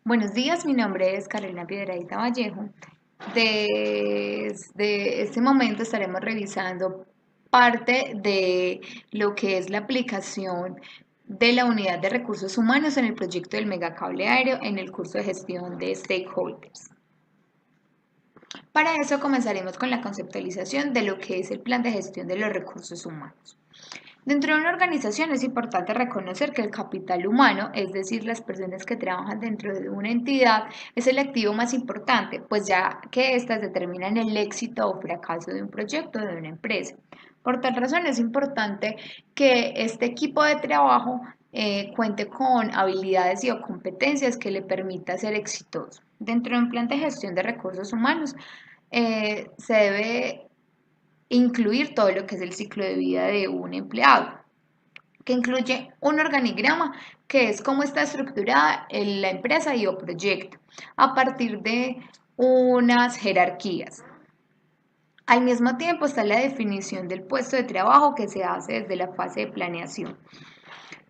Buenos días, mi nombre es Carolina Piedradita Vallejo. Desde este momento estaremos revisando parte de lo que es la aplicación de la unidad de recursos humanos en el proyecto del megacable aéreo en el curso de gestión de stakeholders. Para eso comenzaremos con la conceptualización de lo que es el plan de gestión de los recursos humanos. Dentro de una organización es importante reconocer que el capital humano, es decir, las personas que trabajan dentro de una entidad, es el activo más importante, pues ya que éstas determinan el éxito o fracaso de un proyecto o de una empresa. Por tal razón es importante que este equipo de trabajo cuente con habilidades y o competencias que le permita ser exitoso. Dentro de un plan de gestión de recursos humanos se debe incluir todo lo que es el ciclo de vida de un empleado, que incluye un organigrama que es cómo está estructurada la empresa y o proyecto, a partir de unas jerarquías. Al mismo tiempo está la definición del puesto de trabajo que se hace desde la fase de planeación.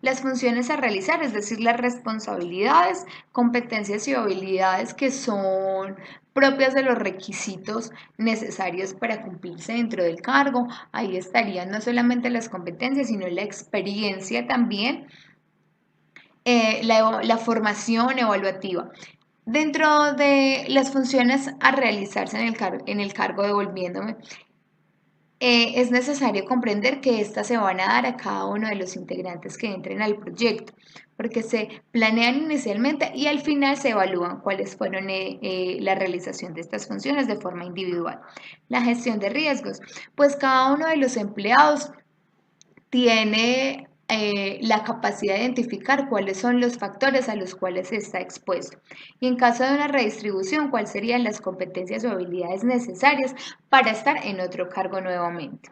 Las funciones a realizar, es decir, las responsabilidades, competencias y habilidades que son propias de los requisitos necesarios para cumplirse dentro del cargo. Ahí estarían no solamente las competencias, sino la experiencia también, la formación evaluativa. Dentro de las funciones a realizarse en el cargo, devolviéndome, es necesario comprender que éstas se van a dar a cada uno de los integrantes que entren al proyecto, porque se planean inicialmente y al final se evalúan cuáles fueron la realización de estas funciones de forma individual. La gestión de riesgos, pues cada uno de los empleados tiene la capacidad de identificar cuáles son los factores a los cuales se está expuesto. Y en caso de una redistribución, cuáles serían las competencias o habilidades necesarias para estar en otro cargo nuevamente.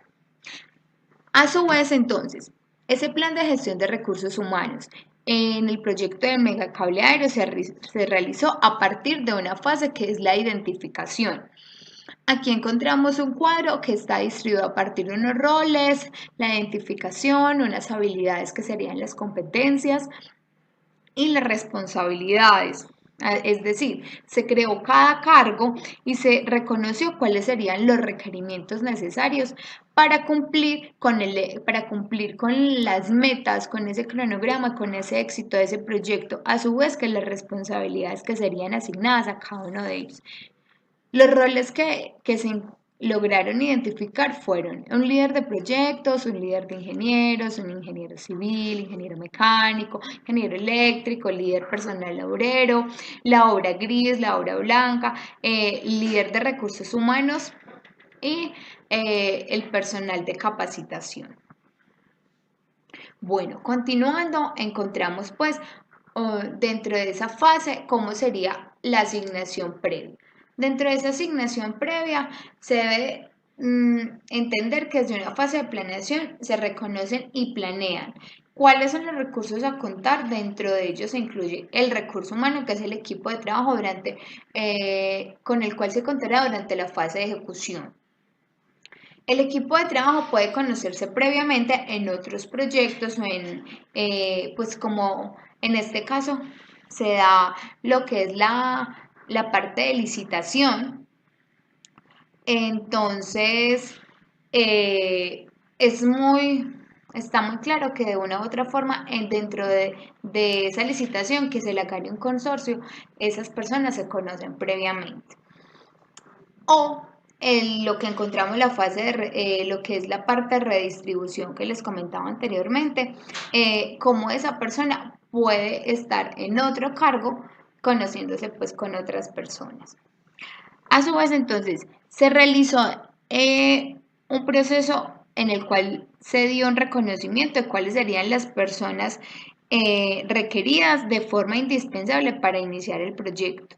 A su vez, entonces, ese plan de gestión de recursos humanos en el proyecto del megacable aéreo se realizó a partir de una fase que es la identificación. Aquí encontramos un cuadro que está distribuido a partir de unos roles, la identificación, unas habilidades que serían las competencias y las responsabilidades. Es decir, se creó cada cargo y se reconoció cuáles serían los requerimientos necesarios para cumplir con las metas, con ese cronograma, con ese éxito de ese proyecto, a su vez que las responsabilidades que serían asignadas a cada uno de ellos. Los roles que se lograron identificar fueron un líder de proyectos, un líder de ingenieros, un ingeniero civil, ingeniero mecánico, ingeniero eléctrico, líder personal obrero, la obra gris, la obra blanca, líder de recursos humanos y el personal de capacitación. Bueno, continuando, encontramos pues dentro de esa fase cómo sería la asignación previa. Dentro de esa asignación previa se debe entender que desde una fase de planeación se reconocen y planean cuáles son los recursos a contar. Dentro de ellos se incluye el recurso humano, que es el equipo de trabajo con el cual se contará durante la fase de ejecución. El equipo de trabajo puede conocerse previamente en otros proyectos o pues como en este caso se da lo que es la parte de licitación. Entonces, eh, es muy, está muy claro que de una u otra forma, dentro de esa licitación que se le haga un consorcio, esas personas se conocen previamente. O lo que encontramos en la fase de lo que es la parte de redistribución que les comentaba anteriormente, cómo esa persona puede estar en otro cargo conociéndose pues con otras personas. A su vez, entonces, se realizó un proceso en el cual se dio un reconocimiento de cuáles serían las personas requeridas de forma indispensable para iniciar el proyecto.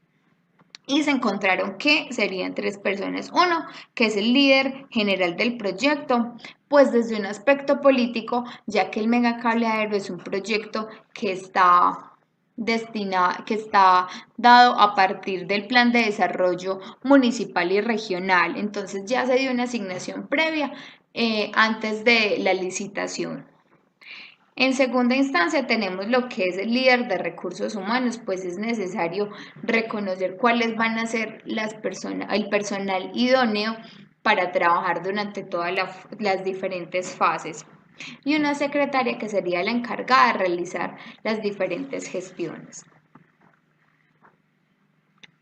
Y se encontraron que serían tres personas. Uno, que es el líder general del proyecto, pues desde un aspecto político, ya que el megacable aéreo es un proyecto que está que está dado a partir del plan de desarrollo municipal y regional. Entonces ya se dio una asignación previa antes de la licitación. En segunda instancia tenemos lo que es el líder de recursos humanos, pues es necesario reconocer cuáles van a ser el personal idóneo para trabajar durante todas las diferentes fases. Y una secretaria que sería la encargada de realizar las diferentes gestiones.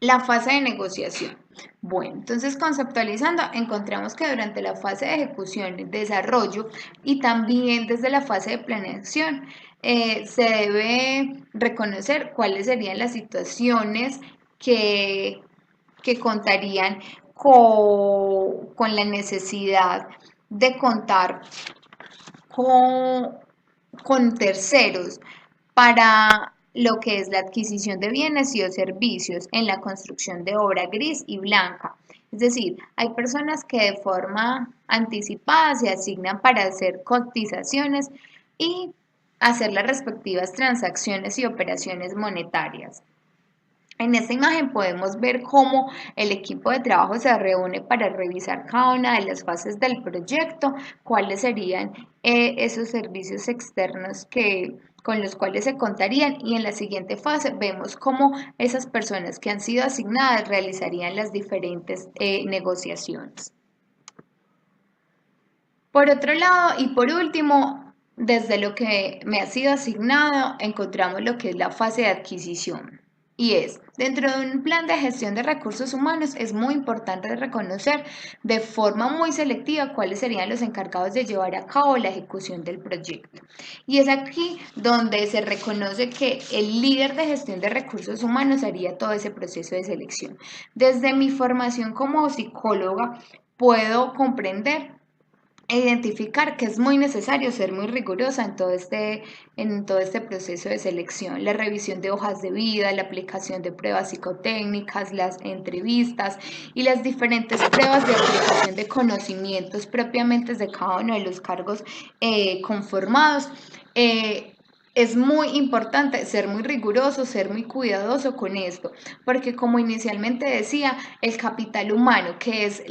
La fase de negociación. Bueno, entonces conceptualizando, encontramos que durante la fase de ejecución, desarrollo y también desde la fase de planeación, se debe reconocer cuáles serían las situaciones que, que contarían con la necesidad de contar con, con terceros para lo que es la adquisición de bienes y o servicios en la construcción de obra gris y blanca. Es decir, hay personas que de forma anticipada se asignan para hacer cotizaciones y hacer las respectivas transacciones y operaciones monetarias. En esta imagen podemos ver cómo el equipo de trabajo se reúne para revisar cada una de las fases del proyecto, cuáles serían esos servicios externos con los cuales se contarían, y en la siguiente fase vemos cómo esas personas que han sido asignadas realizarían las diferentes negociaciones. Por otro lado y por último, desde lo que me ha sido asignado, encontramos lo que es la fase de adquisición. Y es, dentro de un plan de gestión de recursos humanos, es muy importante reconocer de forma muy selectiva cuáles serían los encargados de llevar a cabo la ejecución del proyecto. Y es aquí donde se reconoce que el líder de gestión de recursos humanos haría todo ese proceso de selección. Desde mi formación como psicóloga, puedo comprender e identificar que es muy necesario ser muy rigurosa en todo este proceso de selección, la revisión de hojas de vida, la aplicación de pruebas psicotécnicas, las entrevistas y las diferentes pruebas de aplicación de conocimientos propiamente de cada uno de los cargos conformados. Es muy importante ser muy riguroso, ser muy cuidadoso con esto, porque como inicialmente decía, el capital humano, que es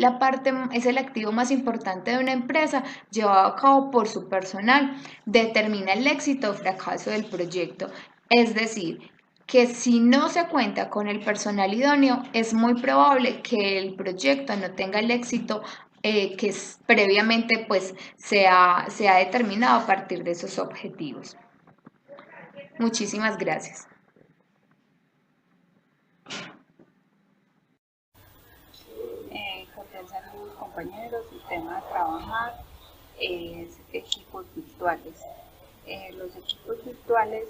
es el activo más importante de una empresa, llevado a cabo por su personal, determina el éxito o fracaso del proyecto. Es decir, que si no se cuenta con el personal idóneo, es muy probable que el proyecto no tenga el éxito que previamente pues, se ha determinado a partir de esos objetivos. Muchísimas gracias. Cordial saludos compañeros, el tema a trabajar es equipos virtuales. Los equipos virtuales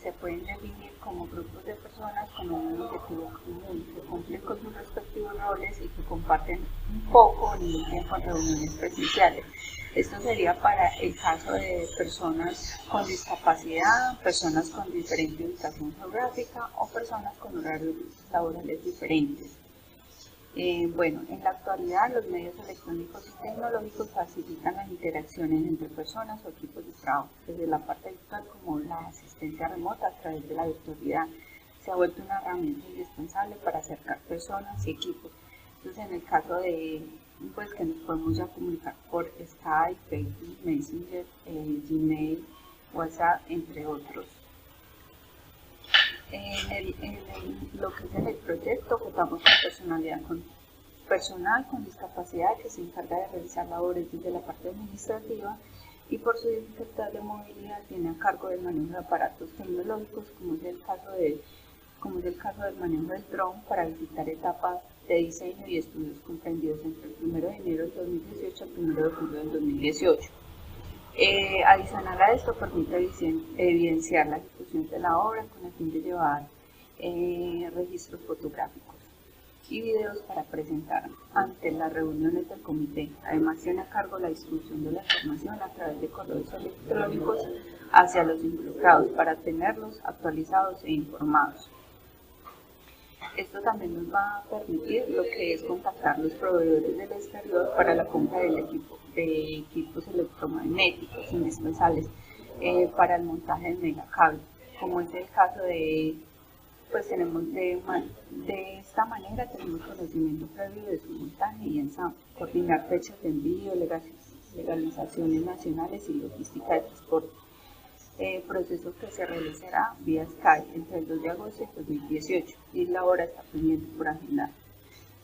se pueden definir como grupos de personas con un objetivo común, que cumplen con sus respectivos roles y que comparten un poco ni un tiempo en reuniones presenciales. Esto sería para el caso de personas con discapacidad, personas con diferente ubicación geográfica o personas con horarios laborales diferentes. Bueno, en la actualidad los medios electrónicos y tecnológicos facilitan las interacciones entre personas o equipos de trabajo, desde la parte virtual como la asistencia remota a través de la virtualidad. Se ha vuelto una herramienta indispensable para acercar personas y equipos. Entonces, en el caso de pues, que nos podemos ya comunicar por Skype, Facebook, Messenger, Gmail, WhatsApp, entre otros. Lo que es en el proyecto, contamos con personal con discapacidad que se encarga de realizar labores desde la parte administrativa y por su dificultad de movilidad tiene a cargo del manejo de aparatos tecnológicos, como es el caso del manejo del dron para visitar etapas de diseño y estudios comprendidos entre el 1 de enero del 2018 y el 1 de julio del 2018. Adicional a esto, permite evidenciar la ejecución de la obra con el fin de llevar registros fotográficos y videos para presentar ante las reuniones del comité. Además, tiene a cargo la distribución de la información a través de correos electrónicos hacia los involucrados para tenerlos actualizados e informados. Esto también nos va a permitir lo que es contactar los proveedores del exterior para la compra de equipos electromagnéticos indispensables para el montaje del megacable, como es el caso de, pues tenemos de esta manera tenemos conocimiento previo de su montaje y ensamble, coordinar fechas de envío, legalizaciones nacionales y logística de transporte. proceso que se realizará vía Skype entre el 2 de agosto de 2018 y la hora está pendiente por agendar.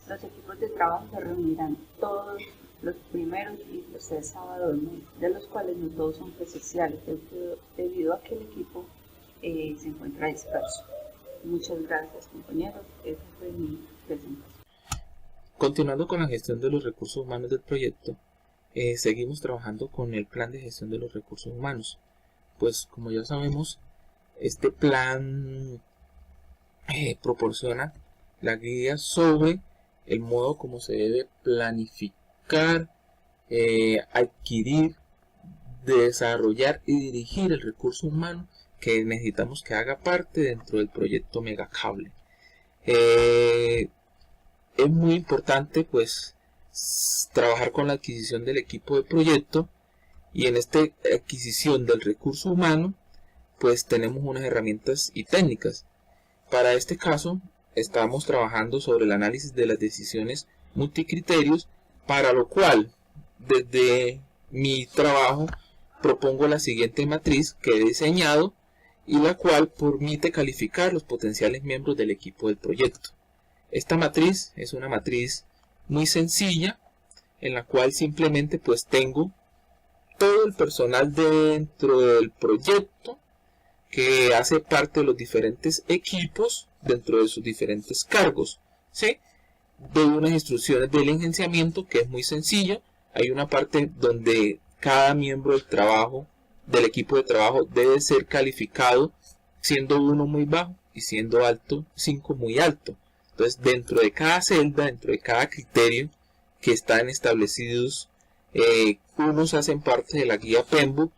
Los equipos de trabajo se reunirán todos los primeros y tercer sábado del mes, de los cuales no todos son presenciales, debido a que el equipo se encuentra disperso. Muchas gracias, compañeros. Esa fue mi presentación. Continuando con la gestión de los recursos humanos del proyecto, seguimos trabajando con el plan de gestión de los recursos humanos. Pues como ya sabemos, este plan proporciona la guía sobre el modo como se debe planificar, adquirir, desarrollar y dirigir el recurso humano que necesitamos que haga parte dentro del proyecto Megacable. Es muy importante pues trabajar con la adquisición del equipo de proyecto, y en esta adquisición del recurso humano pues tenemos unas herramientas y técnicas. Para este caso estamos trabajando sobre el análisis de las decisiones multicriterios, para lo cual desde mi trabajo propongo la siguiente matriz que he diseñado y la cual permite calificar los potenciales miembros del equipo del proyecto. Esta matriz es una matriz muy sencilla en la cual simplemente pues tengo todo el personal dentro del proyecto que hace parte de los diferentes equipos dentro de sus diferentes cargos, ¿sí? Doy unas instrucciones del licenciamiento que es muy sencillo. Hay una parte donde cada miembro del equipo de trabajo debe ser calificado, siendo 1 muy bajo y siendo alto 5 muy alto. Entonces dentro de cada celda, dentro de cada criterio que están establecidos, unos hacen parte de la guía PMBOK,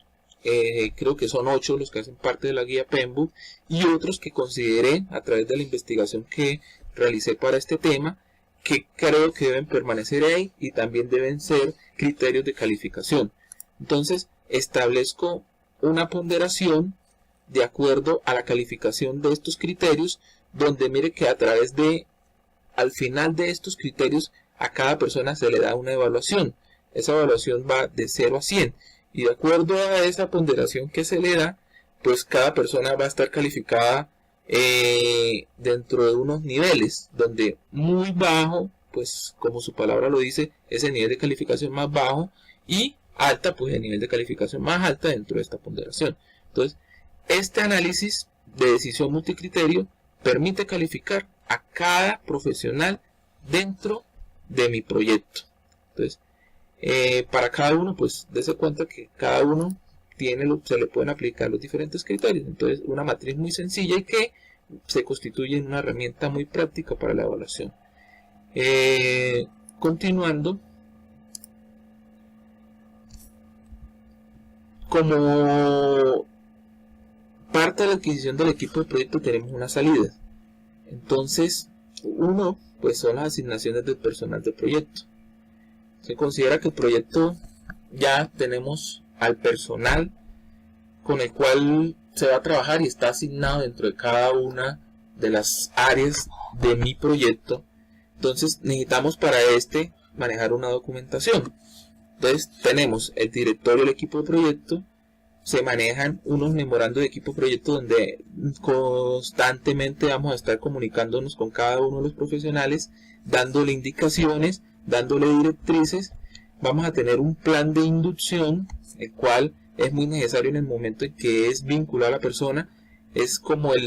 creo que son 8 los que hacen parte de la guía PMBOK, y otros que consideré a través de la investigación que realicé para este tema, que creo que deben permanecer ahí y también deben ser criterios de calificación. Entonces establezco una ponderación de acuerdo a la calificación de estos criterios, donde mire que al final de estos criterios a cada persona se le da una evaluación. Esa evaluación va de 0 a 100 y de acuerdo a esa ponderación que se le da, pues cada persona va a estar calificada dentro de unos niveles, donde muy bajo, pues como su palabra lo dice, es el nivel de calificación más bajo, y alta, pues el nivel de calificación más alta dentro de esta ponderación. Entonces, este análisis de decisión multicriterio permite calificar a cada profesional dentro de mi proyecto. Entonces, para cada uno, pues dése cuenta que cada uno se le pueden aplicar los diferentes criterios. Entonces, una matriz muy sencilla y que se constituye en una herramienta muy práctica para la evaluación. Continuando, como parte de la adquisición del equipo de proyecto tenemos una salida. Entonces, uno, pues son las asignaciones del personal del proyecto. Se considera que el proyecto ya tenemos al personal con el cual se va a trabajar y está asignado dentro de cada una de las áreas de mi proyecto. Entonces necesitamos para manejar una documentación. Entonces tenemos el directorio del equipo de proyecto, se manejan unos memorandos de equipo de proyecto donde constantemente vamos a estar comunicándonos con cada uno de los profesionales, dándole indicaciones, dándole directrices. Vamos a tener un plan de inducción, el cual es muy necesario en el momento en que es vincular a la persona. Es como la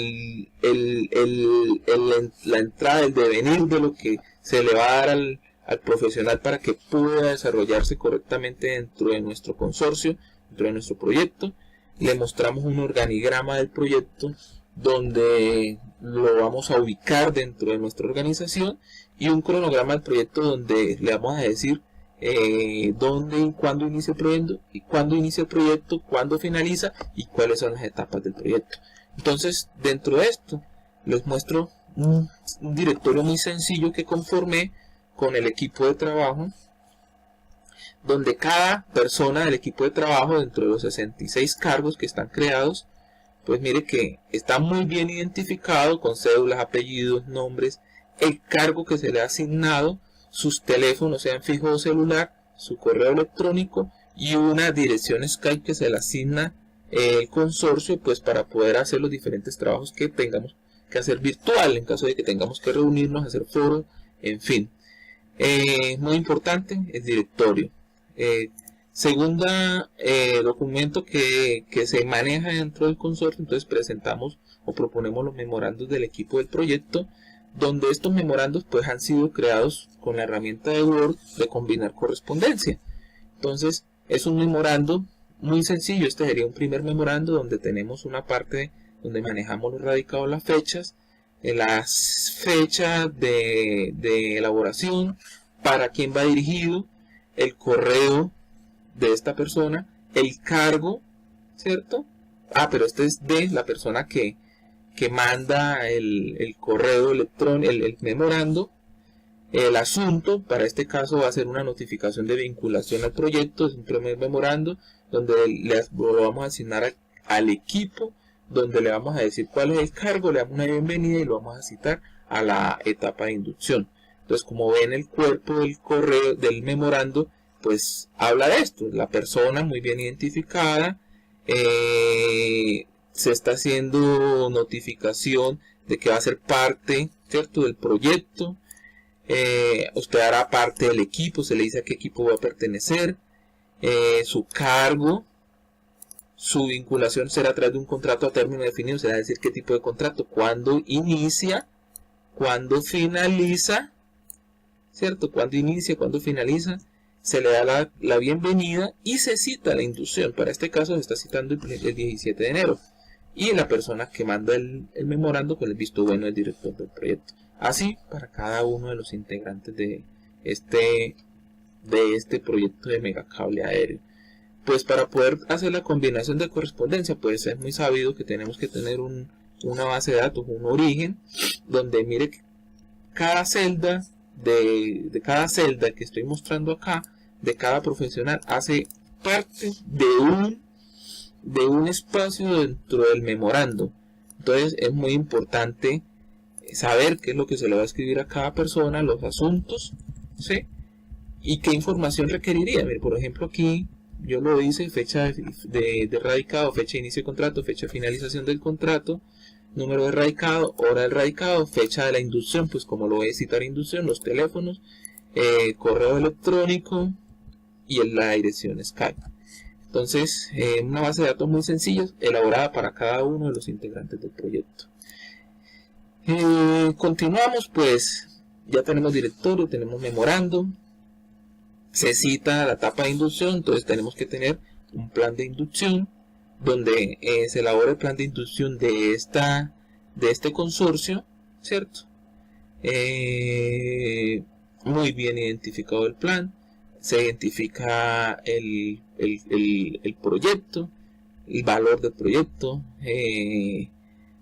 entrada, el devenir de lo que se le va a dar al profesional para que pueda desarrollarse correctamente dentro de nuestro consorcio, dentro de nuestro proyecto. Le mostramos un organigrama del proyecto donde lo vamos a ubicar dentro de nuestra organización, y un cronograma del proyecto donde le vamos a decir dónde y cuándo inicia el proyecto, y cuándo inicia el proyecto, cuándo finaliza y cuáles son las etapas del proyecto. Entonces, dentro de esto les muestro un directorio muy sencillo que conformé con el equipo de trabajo, donde cada persona del equipo de trabajo, dentro de los 66 cargos que están creados, pues mire que está muy bien identificado con cédulas, apellidos, nombres, el cargo que se le ha asignado, sus teléfonos, sean fijo o celular, su correo electrónico y una dirección Skype que se le asigna el consorcio, pues para poder hacer los diferentes trabajos que tengamos que hacer virtual, en caso de que tengamos que reunirnos, hacer foros, en fin. Muy importante, el directorio. Segunda documento que se maneja dentro del consorcio, entonces presentamos o proponemos los memorandos del equipo del proyecto, donde estos memorandos pues han sido creados con la herramienta de Word de combinar correspondencia. Entonces es un memorando muy sencillo. Este sería un primer memorando donde tenemos una parte donde manejamos los radicados, las fechas de elaboración, para quién va dirigido, el correo de esta persona, el cargo, ¿cierto? Pero este es de la persona que manda el correo electrónico, el memorando, el asunto. Para este caso va a ser una notificación de vinculación al proyecto, es un primer memorando donde lo vamos a asignar al equipo, donde le vamos a decir cuál es el cargo, le damos una bienvenida y lo vamos a citar a la etapa de inducción. Entonces, como ven, el cuerpo del correo del memorando pues habla de esto, la persona muy bien identificada, se está haciendo notificación de que va a ser parte, ¿cierto?, del proyecto. Usted hará parte del equipo, se le dice a qué equipo va a pertenecer, su cargo, su vinculación será a través de un contrato a término definido, será decir qué tipo de contrato, cuándo inicia, cuándo finaliza, ¿cierto? Cuándo inicia, cuándo finaliza, se le da la bienvenida y se cita la inducción. Para este caso se está citando el 17 de enero. Y la persona que manda el memorando con el visto bueno del director del proyecto. Así para cada uno de los integrantes de este proyecto de megacable aéreo. Pues para poder hacer la combinación de correspondencia, pues es muy sabido que tenemos que tener una base de datos, un origen, donde mire que cada celda de cada celda que estoy mostrando acá, de cada profesional, hace parte de un espacio dentro del memorando. Entonces es muy importante saber qué es lo que se le va a escribir a cada persona, los asuntos, ¿sí? Y qué información requeriría. Mire, por ejemplo, aquí yo lo hice: fecha de radicado, fecha de inicio de contrato, fecha de finalización del contrato, número de radicado, hora del radicado, fecha de la inducción, pues como lo voy a citar inducción, los teléfonos, correo electrónico y la dirección Skype. Entonces, una base de datos muy sencilla, elaborada para cada uno de los integrantes del proyecto. Continuamos, pues ya tenemos directorio, tenemos memorando, se cita la etapa de inducción, entonces tenemos que tener un plan de inducción, donde se elabora el plan de inducción de este consorcio, ¿cierto? Muy bien identificado el plan, se identifica el proyecto, el valor del proyecto,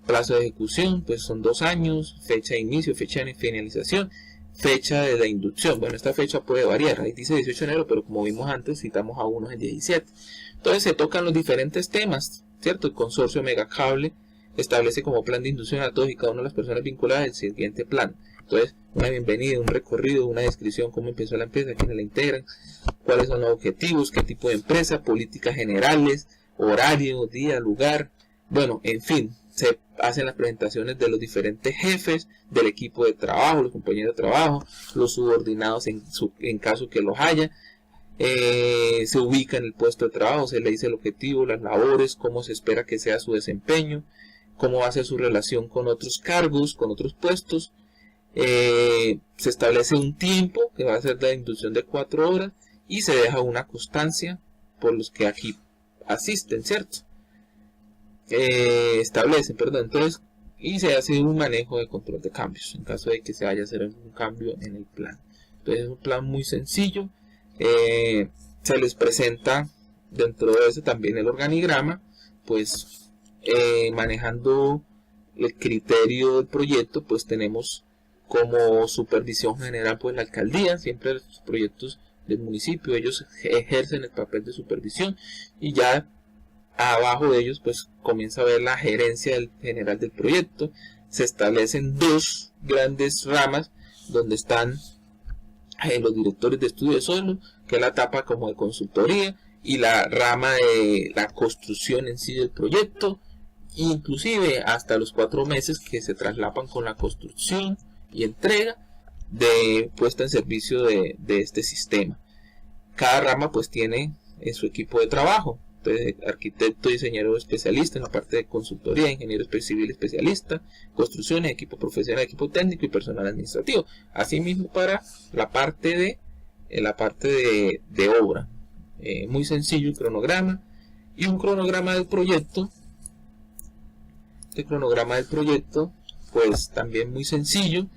plazo de ejecución, pues son 2 años, fecha de inicio, fecha de finalización, fecha de la inducción. Bueno, esta fecha puede variar, ahí dice 18 de enero, pero como vimos antes, citamos a unos en 17. Entonces se tocan los diferentes temas, ¿cierto? El consorcio Megacable establece como plan de inducción a todos y cada una de las personas vinculadas el siguiente plan. Entonces, una bienvenida, un recorrido, una descripción, cómo empezó la empresa, quiénes la integran, cuáles son los objetivos, qué tipo de empresa, políticas generales, horario, día, lugar. Bueno, en fin, se hacen las presentaciones de los diferentes jefes del equipo de trabajo, los compañeros de trabajo, los subordinados en caso que los haya. Se ubica en el puesto de trabajo, se le dice el objetivo, las labores, cómo se espera que sea su desempeño, cómo va a ser su relación con otros cargos, con otros puestos. Se establece un tiempo que va a ser la inducción de 4 horas y se deja una constancia por los que aquí asisten, ¿cierto? Establecen, perdón, entonces, y se hace un manejo de control de cambios en caso de que se vaya a hacer algún cambio en el plan. Entonces es un plan muy sencillo. Se les presenta dentro de ese también el organigrama, pues manejando el criterio del proyecto, pues tenemos como supervisión general pues la alcaldía. Siempre los proyectos del municipio, ellos ejercen el papel de supervisión, y ya abajo de ellos pues comienza a ver la gerencia general del proyecto. Se establecen 2 grandes ramas donde están los directores de estudio de suelo, que es la etapa como de consultoría, y la rama de la construcción en sí del proyecto, inclusive hasta los 4 meses que se traslapan con la construcción y entrega de puesta en servicio de este sistema. Cada rama pues tiene su equipo de trabajo. Entonces, arquitecto, diseñador especialista en la parte de consultoría, ingeniero civil especialista, construcciones, equipo profesional, equipo técnico y personal administrativo. Asimismo para la parte de obra. Muy sencillo el cronograma y un cronograma del proyecto. Este cronograma del proyecto pues también muy sencillo.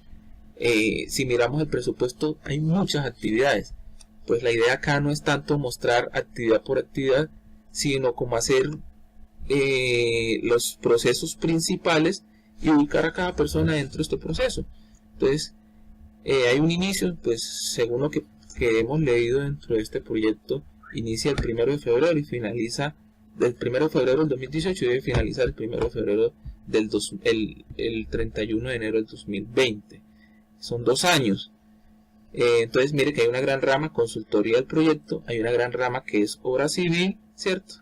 Si miramos el presupuesto hay muchas actividades. Pues la idea acá no es tanto mostrar actividad por actividad, sino como hacer los procesos principales y ubicar a cada persona dentro de este proceso. Entonces, hay un inicio, pues según lo que hemos leído dentro de este proyecto, inicia el 1 de febrero y finaliza del 1 de febrero del 2018 y debe finalizar el 1 de febrero el 31 de enero del 2020. Son 2 años. Entonces mire que hay una gran rama consultoría del proyecto, hay una gran rama que es obra civil, ¿cierto?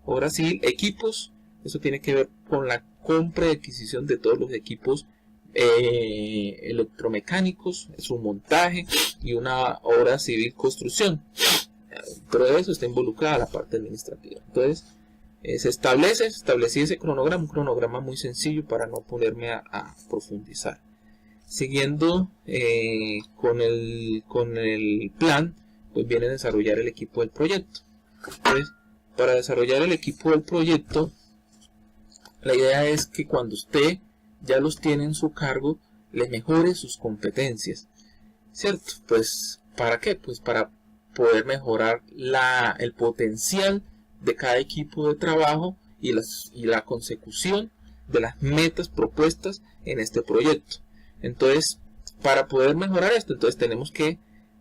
Obra civil, equipos, eso tiene que ver con la compra y adquisición de todos los equipos electromecánicos, su montaje y una obra civil construcción. Pero de eso está involucrada la parte administrativa. Entonces se establecí ese cronograma, un cronograma muy sencillo para no ponerme a profundizar. Siguiendo con el plan, pues viene a desarrollar el equipo del proyecto. Entonces, para desarrollar el equipo del proyecto, la idea es que cuando usted ya los tiene en su cargo, le mejore sus competencias, ¿cierto? Pues, ¿para qué? Pues para poder mejorar el potencial de cada equipo de trabajo y la consecución de las metas propuestas en este proyecto. Entonces, para poder mejorar esto, entonces tenemos que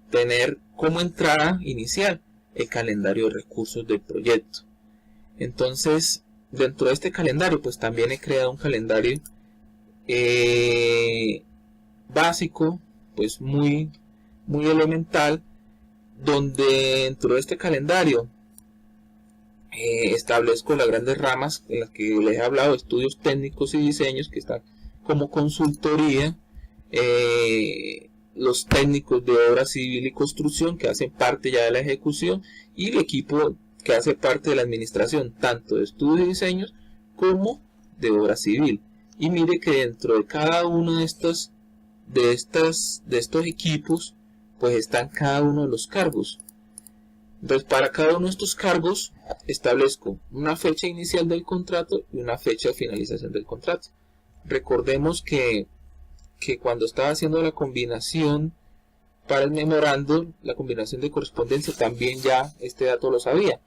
tener como entrada inicial el calendario de recursos del proyecto. Entonces, dentro de este calendario, pues también he creado un calendario básico, pues muy elemental, donde dentro de este calendario establezco las grandes ramas en las que les he hablado, estudios técnicos y diseños, que están como consultoría, los técnicos de obra civil y construcción, que hacen parte ya de la ejecución, y el equipo que hace parte de la administración, tanto de estudios y diseños como de obra civil. Y mire que dentro de cada uno de estos equipos, pues están cada uno de los cargos. Entonces, para cada uno de estos cargos establezco una fecha inicial del contrato y una fecha de finalización del contrato. Recordemos que cuando estaba haciendo la combinación para el memorando, la combinación de correspondencia, también ya este dato lo sabía.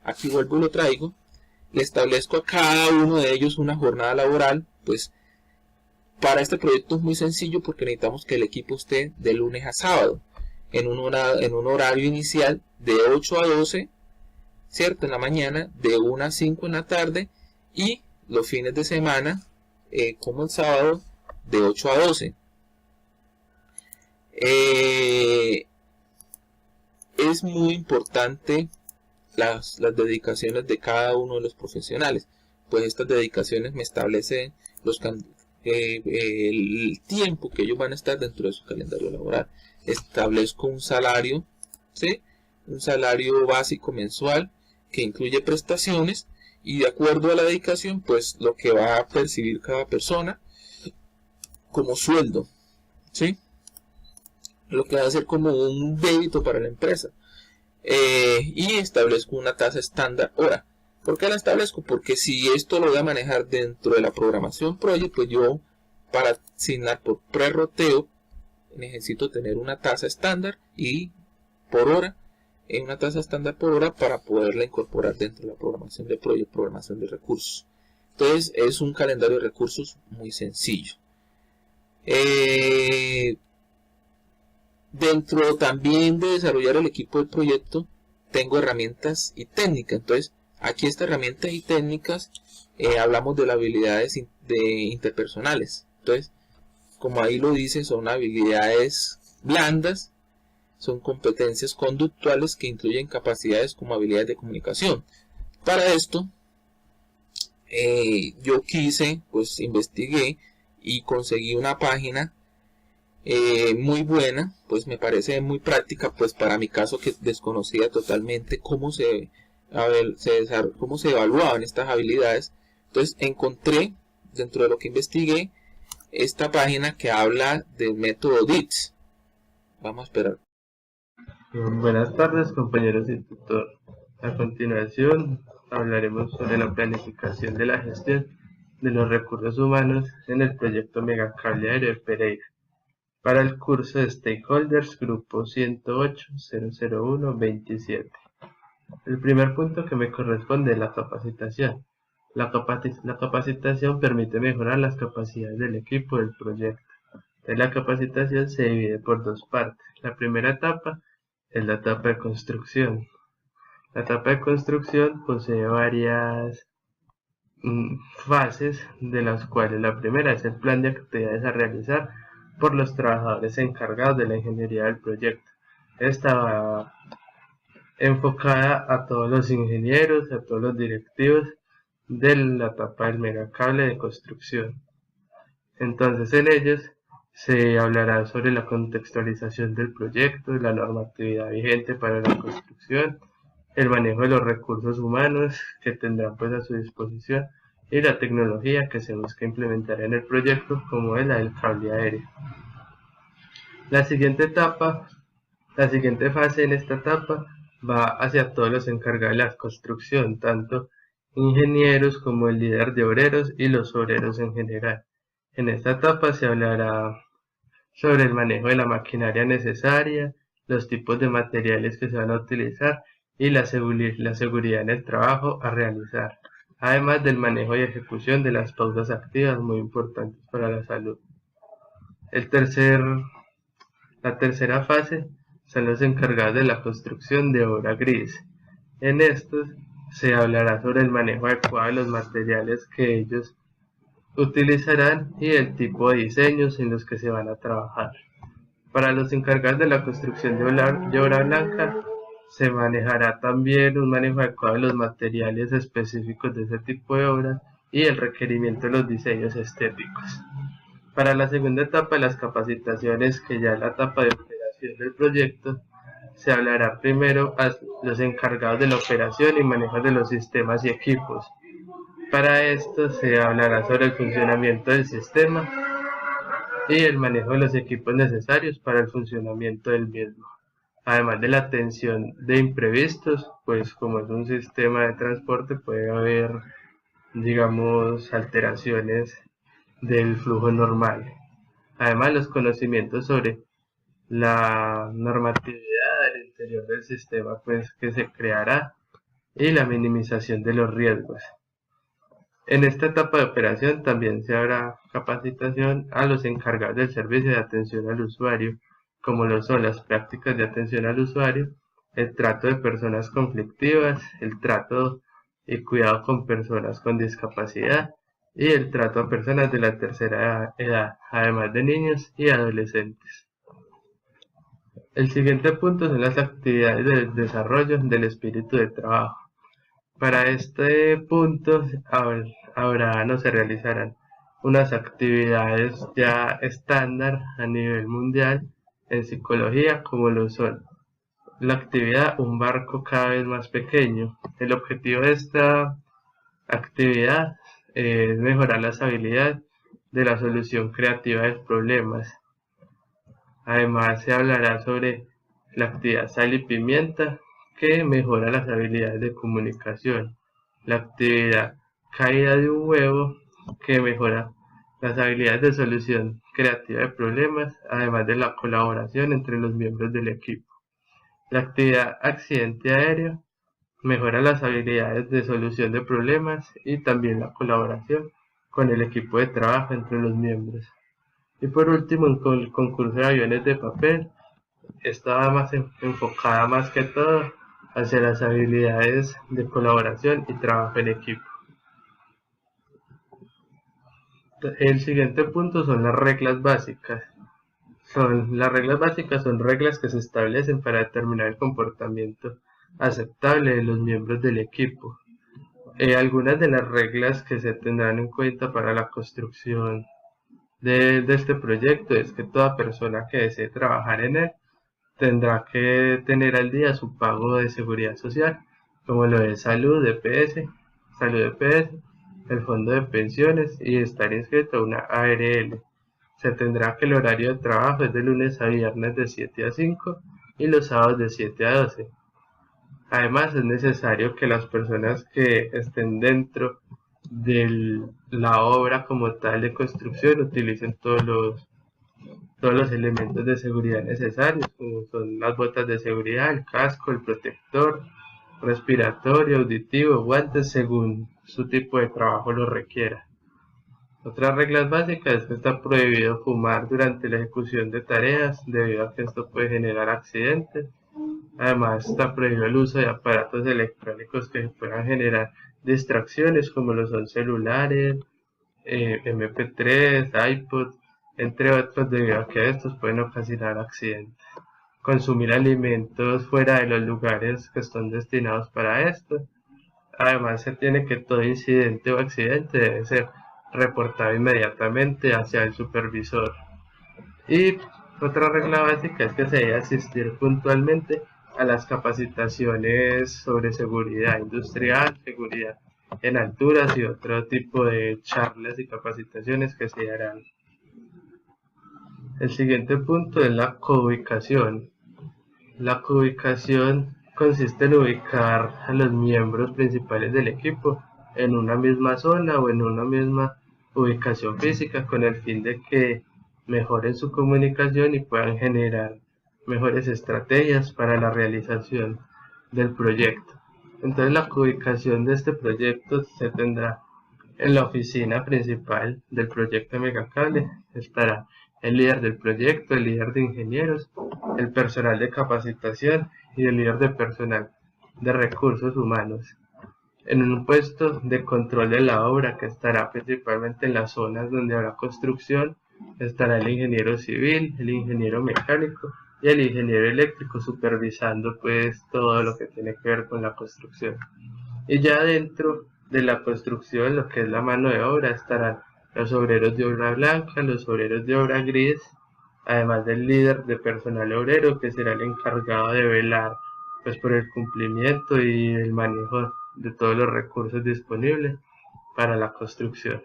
Aquí vuelvo y lo traigo. Le establezco a cada uno de ellos una jornada laboral. Pues para este proyecto es muy sencillo, porque necesitamos que el equipo esté de lunes a sábado en un horario inicial de 8 a 12, ¿cierto? En la mañana, de 1 a 5 en la tarde, y los fines de semana, como el sábado, de 8 a 12. Es muy importante las dedicaciones de cada uno de los profesionales, pues estas dedicaciones me establecen el tiempo que ellos van a estar dentro de su calendario laboral. Establezco un salario, ¿sí? Un salario básico mensual que incluye prestaciones, y de acuerdo a la dedicación, pues lo que va a percibir cada persona como sueldo, ¿sí? Lo que va a ser como un débito para la empresa. Y establezco una tasa estándar hora. ¿Por qué la establezco? Porque si esto lo voy a manejar dentro de la programación Project, pues yo, para asignar por prerroteo, necesito tener una tasa estándar y por hora, una tasa estándar por hora, para poderla incorporar dentro de la programación de Project, programación de recursos. Entonces es un calendario de recursos muy sencillo. Dentro también de desarrollar el equipo del proyecto, tengo herramientas y técnicas. Entonces aquí estas herramientas y técnicas, hablamos de las habilidades interpersonales. Entonces, como ahí lo dice, son habilidades blandas, son competencias conductuales que incluyen capacidades como habilidades de comunicación. Para esto, yo pues investigué y conseguí una página muy buena, pues me parece muy práctica, pues para mi caso que desconocía totalmente cómo se evaluaban estas habilidades. Entonces encontré, dentro de lo que investigué, esta página que habla del método DITS. Vamos a esperar. Buenas tardes, compañeros y tutor. A continuación hablaremos sobre la planificación de la gestión de los recursos humanos en el proyecto Megacable Aéreo de Pereira para el curso de Stakeholders Grupo 108-001-27. El primer punto que me corresponde es la capacitación. La capacitación permite mejorar las capacidades del equipo del proyecto. La capacitación se divide por dos partes. La primera etapa es la etapa de construcción. La etapa de construcción posee varias fases, de las cuales la primera es el plan de actividades a realizar por los trabajadores encargados de la ingeniería del proyecto. Esta va enfocada a todos los ingenieros, a todos los directivos de la etapa del megacable de construcción. Entonces en ellos se hablará sobre la contextualización del proyecto, la normatividad vigente para la construcción, el manejo de los recursos humanos que tendrán pues a su disposición y la tecnología que se busca implementar en el proyecto, como es la del cable aéreo. La siguiente fase en esta etapa va hacia todos los encargados de la construcción, tanto ingenieros como el líder de obreros y los obreros en general. En esta etapa se hablará sobre el manejo de la maquinaria necesaria, los tipos de materiales que se van a utilizar y la seguridad en el trabajo a realizar, además del manejo y ejecución de las pausas activas muy importantes para la salud. La tercera fase son los encargados de la construcción de obra gris. En estos se hablará sobre el manejo adecuado de los materiales que ellos utilizarán y el tipo de diseños en los que se van a trabajar. Para los encargados de la construcción de obra blanca, se manejará también un manejo adecuado de los materiales específicos de ese tipo de obra y el requerimiento de los diseños estéticos. Para la segunda etapa de las capacitaciones, que ya es la etapa de operación del proyecto, se hablará primero a los encargados de la operación y manejo de los sistemas y equipos. Para esto se hablará sobre el funcionamiento del sistema y el manejo de los equipos necesarios para el funcionamiento del mismo. Además de la atención de imprevistos, pues como es un sistema de transporte puede haber, digamos, alteraciones del flujo normal. Además, los conocimientos sobre la normatividad del interior del sistema pues que se creará y la minimización de los riesgos. En esta etapa de operación también se habrá capacitación a los encargados del servicio de atención al usuario, como lo son las prácticas de atención al usuario, el trato de personas conflictivas, el trato y cuidado con personas con discapacidad y el trato a personas de la tercera edad, además de niños y adolescentes. El siguiente punto son las actividades de desarrollo del espíritu de trabajo. Para este punto se realizarán unas actividades ya estándar a nivel mundial en psicología, como lo son la actividad Un barco cada vez más pequeño. El objetivo de esta actividad es mejorar las habilidades de la solución creativa de problemas. Además se hablará sobre la actividad Sal y Pimienta, que mejora las habilidades de comunicación. La actividad Caída de un huevo, que mejora las habilidades de solución creativa de problemas, además de la colaboración entre los miembros del equipo. La actividad Accidente aéreo mejora las habilidades de solución de problemas y también la colaboración con el equipo de trabajo entre los miembros. Y por último, el concurso de aviones de papel estaba enfocada más que todo hacia las habilidades de colaboración y trabajo en equipo. El siguiente punto son las reglas básicas. Las reglas básicas son reglas que se establecen para determinar el comportamiento aceptable de los miembros del equipo. Algunas de las reglas que se tendrán en cuenta para la construcción de este proyecto es que toda persona que desee trabajar en él tendrá que tener al día su pago de seguridad social, como lo es salud, EPS, el fondo de pensiones y estar inscrito a una ARL. Se tendrá que el horario de trabajo es de lunes a viernes de 7 a 5 y los sábados de 7 a 12. Además, es necesario que las personas que estén dentro de la obra como tal de construcción utilicen todos los elementos de seguridad necesarios, como son las botas de seguridad, el casco, el protector respiratorio, auditivo, guantes, según su tipo de trabajo lo requiera. Otras reglas básicas es que está prohibido fumar durante la ejecución de tareas, debido a que esto puede generar accidentes. Además, está prohibido el uso de aparatos electrónicos que puedan generar distracciones, como lo son celulares, MP3, iPod, entre otros, debido a que estos pueden ocasionar accidentes. Consumir alimentos fuera de los lugares que están destinados para esto. Además, se tiene que todo incidente o accidente debe ser reportado inmediatamente hacia el supervisor. Y otra regla básica es que se debe asistir puntualmente a las capacitaciones sobre seguridad industrial, seguridad en alturas y otro tipo de charlas y capacitaciones que se harán. El siguiente punto es la coubicación. La coubicación consiste en ubicar a los miembros principales del equipo en una misma zona o en una misma ubicación física con el fin de que mejoren su comunicación y puedan generar mejores estrategias para la realización del proyecto. Entonces, la ubicación de este proyecto se tendrá en la oficina principal del proyecto Megacable. Estará el líder del proyecto, el líder de ingenieros, el personal de capacitación y el líder de personal de recursos humanos. En un puesto de control de la obra, que estará principalmente en las zonas donde habrá construcción, estará el ingeniero civil, el ingeniero mecánico y el ingeniero eléctrico supervisando pues todo lo que tiene que ver con la construcción. Y ya dentro de la construcción, lo que es la mano de obra, estarán los obreros de obra blanca, los obreros de obra gris, además del líder de personal obrero, que será el encargado de velar pues por el cumplimiento y el manejo de todos los recursos disponibles para la construcción.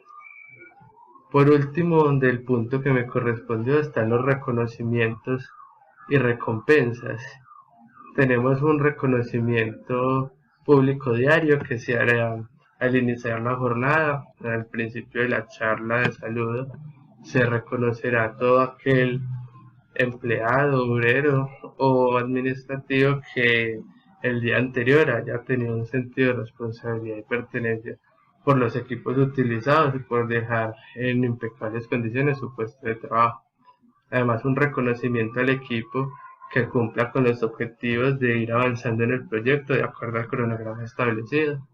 Por último, del punto que me correspondió, están los reconocimientos y recompensas. Tenemos un reconocimiento público diario que se hará al iniciar la jornada. Al principio de la charla de saludo se reconocerá a todo aquel empleado, obrero o administrativo que el día anterior haya tenido un sentido de responsabilidad y pertenencia por los equipos utilizados y por dejar en impecables condiciones su puesto de trabajo. Además, un reconocimiento al equipo que cumpla con los objetivos de ir avanzando en el proyecto de acuerdo al cronograma establecido.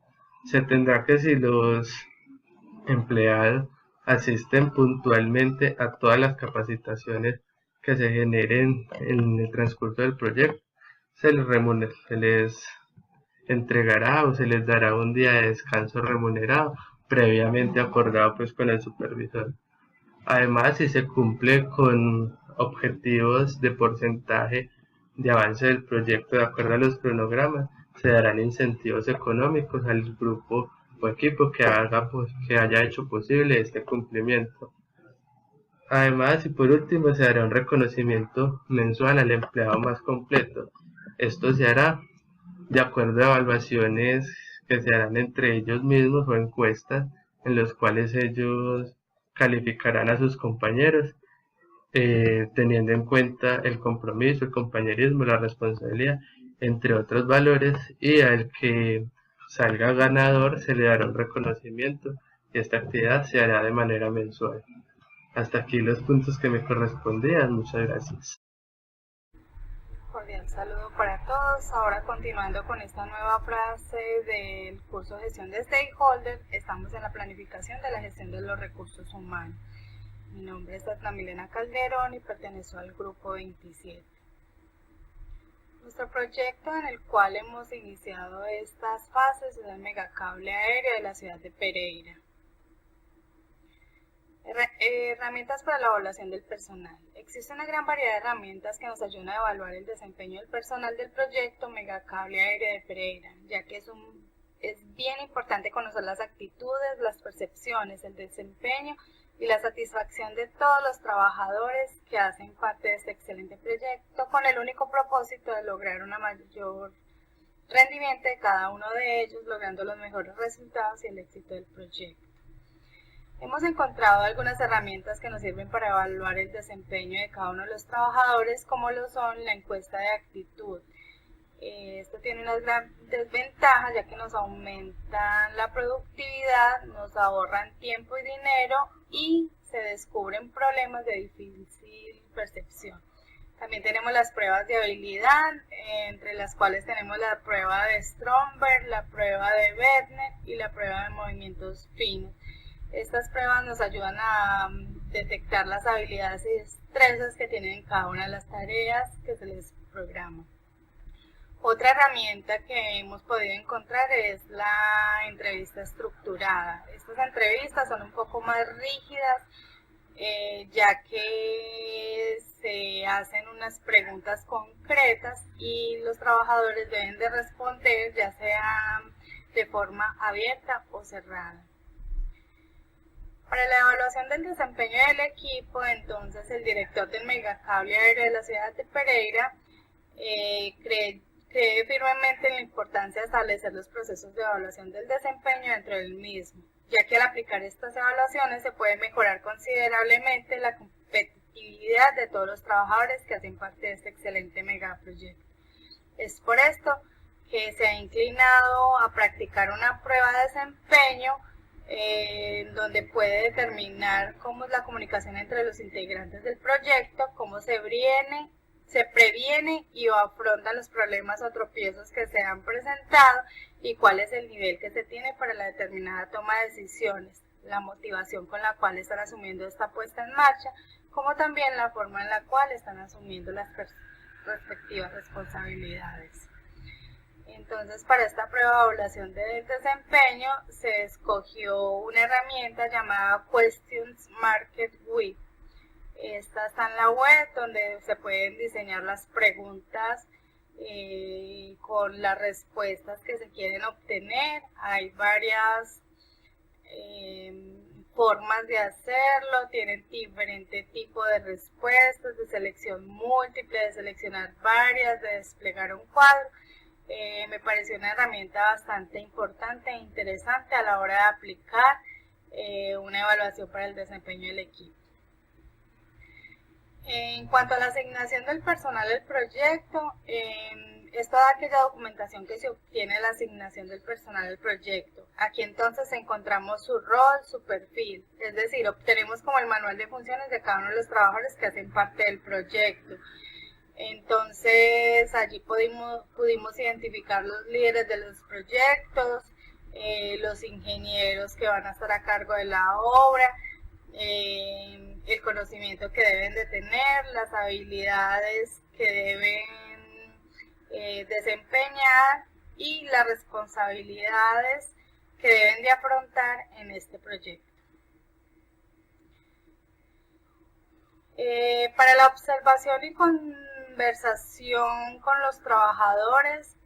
Se tendrá que, si los empleados asisten puntualmente a todas las capacitaciones que se generen en el transcurso del proyecto, se les entregará o se les dará un día de descanso remunerado previamente acordado pues con el supervisor. Además, si se cumple con objetivos de porcentaje de avance del proyecto de acuerdo a los cronogramas, se darán incentivos económicos al grupo o equipo que haya hecho posible este cumplimiento. Además, y por último, se hará un reconocimiento mensual al empleado más completo. Esto se hará de acuerdo a evaluaciones que se harán entre ellos mismos o encuestas en los cuales ellos calificarán a sus compañeros, teniendo en cuenta el compromiso, el compañerismo, la responsabilidad, entre otros valores, y al que salga ganador se le dará un reconocimiento y esta actividad se hará de manera mensual. Hasta aquí los puntos que me correspondían. Muchas gracias. Cordial saludo para todos. Ahora, continuando con esta nueva frase del curso de gestión de stakeholders, estamos en la planificación de la gestión de los recursos humanos. Mi nombre es Edna Milena Calderón y pertenezco al grupo 27. Nuestro proyecto en el cual hemos iniciado estas fases es el megacable aéreo de la ciudad de Pereira. Herramientas para la evaluación del personal. Existe una gran variedad de herramientas que nos ayudan a evaluar el desempeño del personal del proyecto Megacable Aéreo de Pereira, ya que es bien importante conocer las actitudes, las percepciones, el desempeño y la satisfacción de todos los trabajadores que hacen parte de este excelente proyecto, con el único propósito de lograr un mayor rendimiento de cada uno de ellos, logrando los mejores resultados y el éxito del proyecto. Hemos encontrado algunas herramientas que nos sirven para evaluar el desempeño de cada uno de los trabajadores, como lo son la encuesta de actitud. Esto tiene unas grandes desventajas, ya que nos aumentan la productividad, nos ahorran tiempo y dinero y se descubren problemas de difícil percepción. También tenemos las pruebas de habilidad, entre las cuales tenemos la prueba de Stromberg, la prueba de Werner y la prueba de movimientos finos. Estas pruebas nos ayudan a detectar las habilidades y destrezas que tienen cada una de las tareas que se les programa. Otra herramienta que hemos podido encontrar es la entrevista estructurada. Estas entrevistas son un poco más rígidas, ya que se hacen unas preguntas concretas y los trabajadores deben de responder, ya sea de forma abierta o cerrada. Para la evaluación del desempeño del equipo, entonces el director del megacable aéreo de la ciudad de Pereira cree firmemente en la importancia de establecer los procesos de evaluación del desempeño dentro del mismo, ya que al aplicar estas evaluaciones se puede mejorar considerablemente la competitividad de todos los trabajadores que hacen parte de este excelente megaproyecto. Es por esto que se ha inclinado a practicar una prueba de desempeño donde puede determinar cómo es la comunicación entre los integrantes del proyecto, cómo se previene y afrontan los problemas o tropiezos que se han presentado y cuál es el nivel que se tiene para la determinada toma de decisiones, la motivación con la cual están asumiendo esta puesta en marcha, como también la forma en la cual están asumiendo las respectivas responsabilidades. Entonces, para esta prueba de evaluación del desempeño se escogió una herramienta llamada Questions Market With. Esta está en la web, donde se pueden diseñar las preguntas con las respuestas que se quieren obtener. Hay varias formas de hacerlo, tienen diferente tipo de respuestas, de selección múltiple, de seleccionar varias, de desplegar un cuadro. Me pareció una herramienta bastante importante e interesante a la hora de aplicar una evaluación para el desempeño del equipo. En cuanto a la asignación del personal del proyecto, es toda aquella documentación que se obtiene de la asignación del personal del proyecto. Aquí entonces encontramos su rol, su perfil, es decir, obtenemos como el manual de funciones de cada uno de los trabajadores que hacen parte del proyecto. Entonces allí pudimos identificar los líderes de los proyectos, los ingenieros que van a estar a cargo de la obra, el conocimiento que deben de tener, las habilidades que deben desempeñar y las responsabilidades que deben de afrontar en este proyecto. Para la observación y conversación con los trabajadores,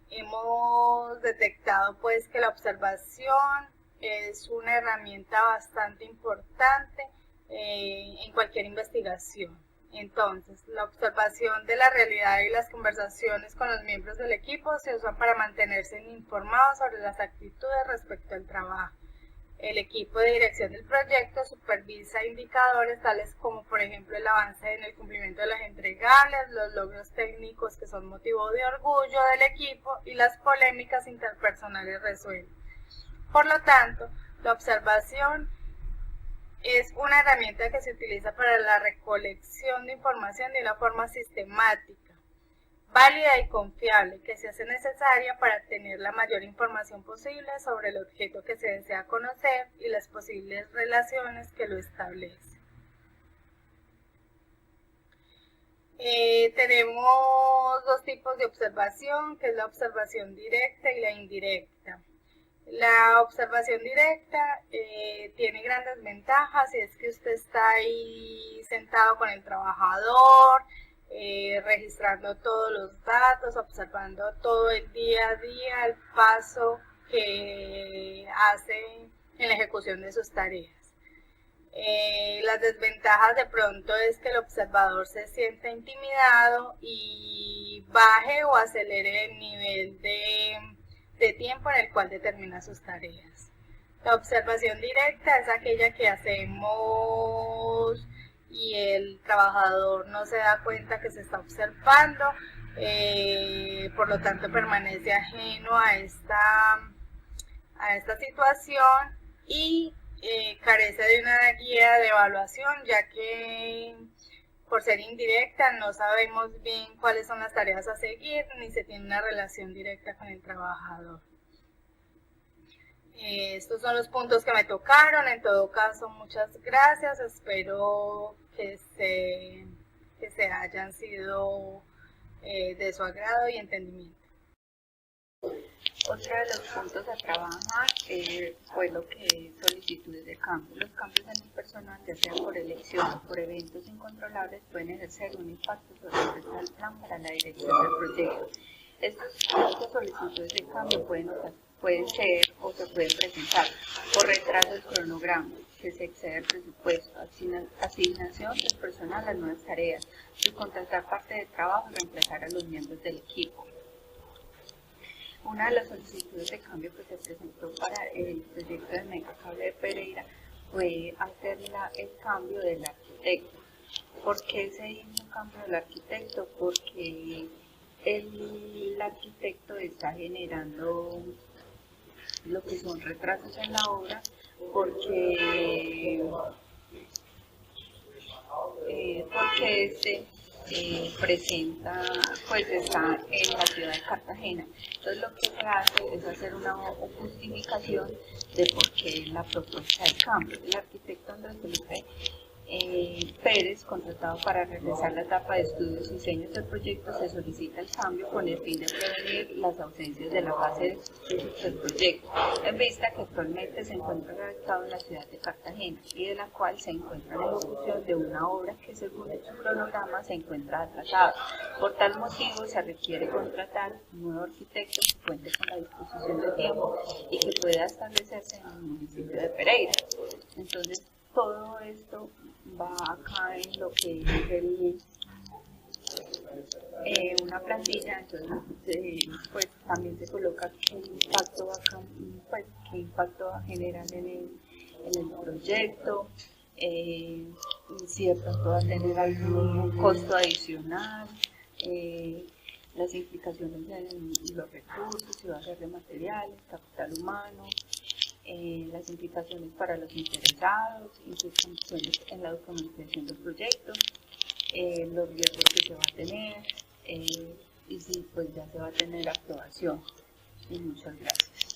hemos detectado pues que la observación es una herramienta bastante importante en cualquier investigación. Entonces, la observación de la realidad y las conversaciones con los miembros del equipo se usan para mantenerse informados sobre las actitudes respecto al trabajo. El equipo de dirección del proyecto supervisa indicadores tales como, por ejemplo, el avance en el cumplimiento de las entregables, los logros técnicos que son motivo de orgullo del equipo y las polémicas interpersonales resueltas. Por lo tanto, la observación es una herramienta que se utiliza para la recolección de información de una forma sistemática, válida y confiable que se hace necesaria para tener la mayor información posible sobre el objeto que se desea conocer y las posibles relaciones que lo establecen. Tenemos dos tipos de observación, que es la observación directa y la indirecta. La observación directa tiene grandes ventajas, y es que usted está ahí sentado con el trabajador, registrando todos los datos, observando todo el día a día el paso que hace en la ejecución de sus tareas. Las desventajas de pronto es que el observador se sienta intimidado y baje o acelere el nivel de tiempo en el cual determina sus tareas. La observación directa es aquella que hacemos y el trabajador no se da cuenta que se está observando, por lo tanto permanece ajeno a esta situación y carece de una guía de evaluación, ya que por ser indirecta no sabemos bien cuáles son las tareas a seguir ni se tiene una relación directa con el trabajador. Estos son los puntos que me tocaron. En todo caso, muchas gracias. Espero que se hayan sido de su agrado y entendimiento. Otro de los puntos a trabajar fue lo que es solicitudes de cambio. Los cambios en el personal, ya sea por elección o por eventos incontrolables, pueden ejercer un impacto sobre el resto del plan para la dirección del proyecto. Estas solicitudes de cambio pueden ser o se pueden presentar por retraso del cronograma, que se excede el presupuesto, asignación del personal a nuevas tareas, subcontratar parte del trabajo y reemplazar a los miembros del equipo. Una de las solicitudes de cambio que se presentó para el proyecto de Megacable de Pereira fue hacer el cambio del arquitecto. ¿Por qué se hizo un cambio del arquitecto? Porque el arquitecto está generando lo que son retrasos en la obra, porque presenta, pues está en la ciudad de Cartagena. Entonces lo que se hace es hacer una justificación de por qué la propuesta de cambio. El arquitecto Andrés Felipe Pérez, contratado para realizar la etapa de estudios y diseños del proyecto, se solicita el cambio con el fin de prevenir las ausencias de la fase de estudios del proyecto, en vista que actualmente se encuentra radicado en la ciudad de Cartagena y de la cual se encuentra en ejecución de una obra que, según su cronograma, se encuentra atrasada. Por tal motivo se requiere contratar un nuevo arquitecto que cuente con la disposición de tiempo y que pueda establecerse en el municipio de Pereira. Entonces, todo esto va acá en lo que es una plantilla. Entonces pues también se coloca qué impacto va a generar en el proyecto, si de pronto va a tener algún costo adicional, las implicaciones en los recursos, si va a ser de materiales, capital humano, las implicaciones para los interesados, implicaciones en la documentación del proyecto, los riesgos que se va a tener y si pues ya se va a tener aprobación. Y muchas gracias.